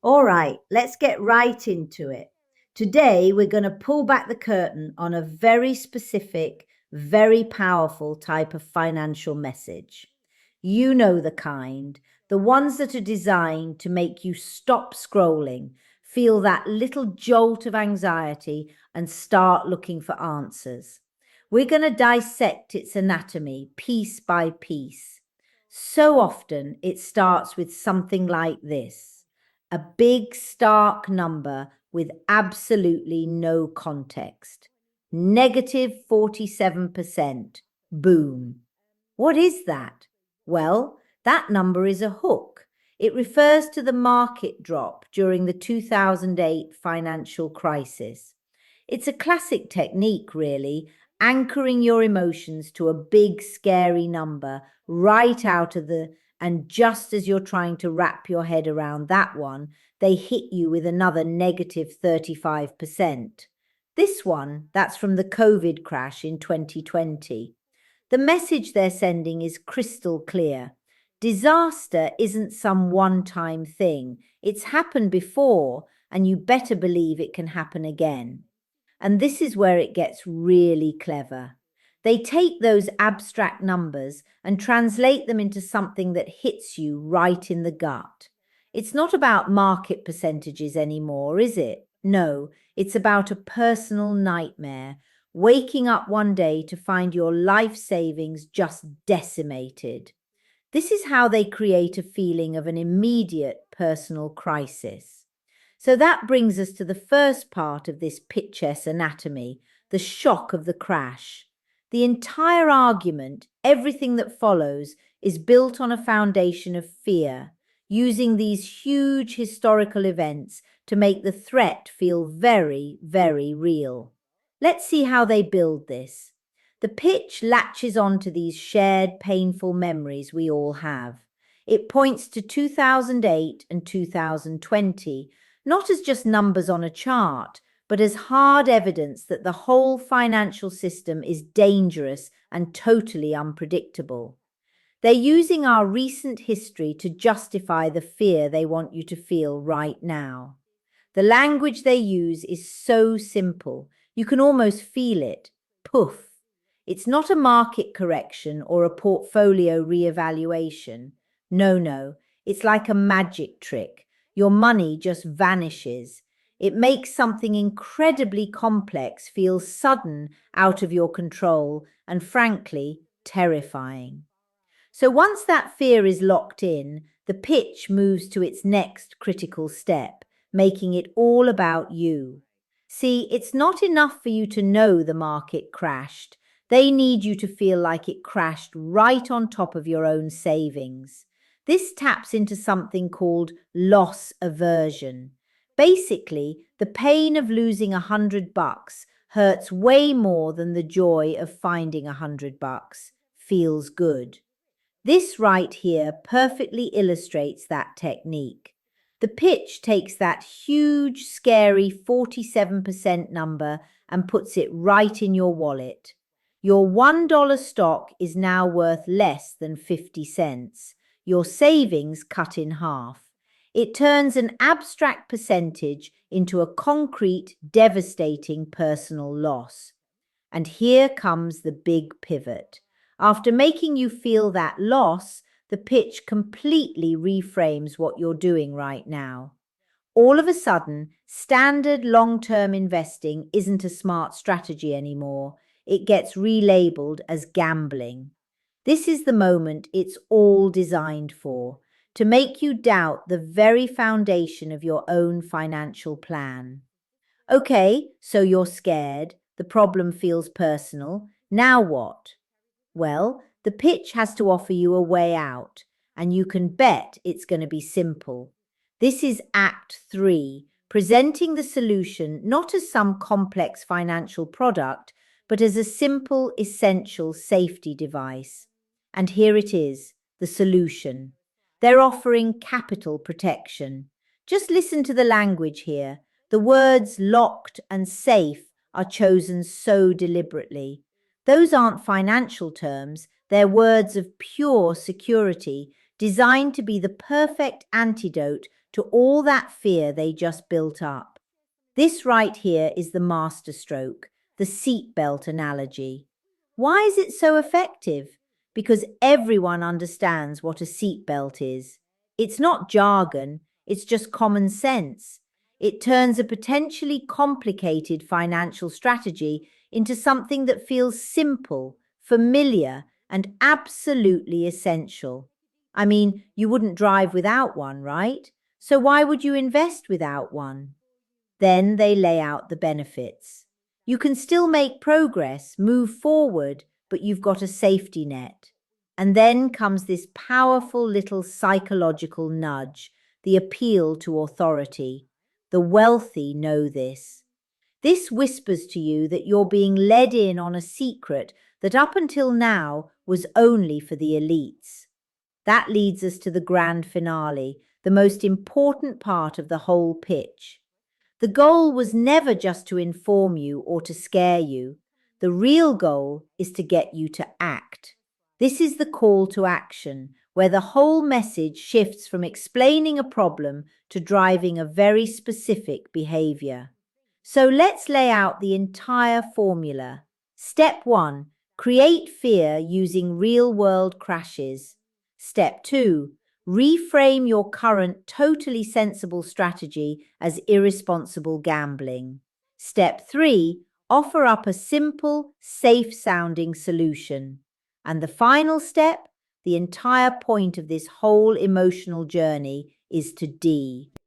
All right, let's get right into it. Today, we're going to pull back the curtain on a very specific, very powerful type of financial message. You know the kind, the ones that are designed to make you stop scrolling, feel that little jolt of anxiety, and start looking for answers. We're going to dissect its anatomy piece by piece. So often, it starts with something like this: a big, stark number with absolutely no context. Negative 47%. Boom. What is that? Well, that number is a hook. It refers to the market drop during the 2008 financial crisis. It's a classic technique, really, anchoring your emotions to a big, scary number right out of the, and just as you're trying to wrap your head around that one, they hit you with another negative 35%. This one, that's from the COVID crash in 2020. The message they're sending is crystal clear. Disaster isn't some one-time thing. It's happened before, and you better believe it can happen again. And this is where it gets really clever. They take those abstract numbers and translate them into something that hits you right in the gut. It's not about market percentages anymore, is it? No, it's about a personal nightmare. Waking up one day to find your life savings just decimated. This is how they create a feeling of an immediate personal crisis. So that brings us to the first part of this pitchess anatomy, the shock of the crash. The entire argument, everything that follows, is built on a foundation of fear, using these huge historical events to make the threat feel very, very real. Let's see how they build this. The pitch latches onto these shared painful memories we all have. It points to 2008 and 2020, not as just numbers on a chart, but as hard evidence that the whole financial system is dangerous and totally unpredictable. They're using our recent history to justify the fear they want you to feel right now. The language they use is so simple, you can almost feel it. Poof. It's not a market correction or a portfolio reevaluation. No, it's like a magic trick. Your money just vanishes. It makes something incredibly complex feel sudden, out of your control, and frankly, terrifying. So once that fear is locked in, the pitch moves to its next critical step, making it all about you. See, it's not enough for you to know the market crashed. They need you to feel like it crashed right on top of your own savings. This taps into something called loss aversion. Basically, the pain of losing $100 hurts way more than the joy of finding $100. Feels good. This right here perfectly illustrates that technique. The pitch takes that huge, scary 47% number and puts it right in your wallet. Your $1 stock is now worth less than 50 cents. Your savings cut in half. It turns an abstract percentage into a concrete, devastating personal loss. And here comes the big pivot. After making you feel that loss, the pitch completely reframes what you're doing right now. All of a sudden, standard long-term investing isn't a smart strategy anymore. It gets relabeled as gambling. This is the moment it's all designed for, to make you doubt the very foundation of your own financial plan. Okay, so you're scared. The problem feels personal. Now what? Well, the pitch has to offer you a way out, and you can bet it's going to be simple. This is Act 3, presenting the solution not as some complex financial product, but as a simple, essential safety device. And here it is, the solution. They're offering capital protection. Just listen to the language here. The words locked and safe are chosen so deliberately. Those aren't financial terms, they're words of pure security, designed to be the perfect antidote to all that fear they just built up. This right here is the masterstroke, the seatbelt analogy. Why is it so effective? Because everyone understands what a seatbelt is. It's not jargon, it's just common sense. It turns a potentially complicated financial strategy into something that feels simple, familiar, and absolutely essential. I mean, you wouldn't drive without one, right? So why would you invest without one? Then they lay out the benefits. You can still make progress, move forward, but you've got a safety net. And then comes this powerful little psychological nudge, the appeal to authority. The wealthy know this. This whispers to you that you're being led in on a secret that up until now was only for the elites. That leads us to the grand finale, the most important part of the whole pitch. The goal was never just to inform you or to scare you. The real goal is to get you to act. This is the call to action, where the whole message shifts from explaining a problem to driving a very specific behavior. So let's lay out the entire formula. Step 1, create fear using real-world crashes. Step 2, reframe your current totally sensible strategy as irresponsible gambling. Step 3, offer up a simple, safe-sounding solution. And the final step, the entire point of this whole emotional journey, is to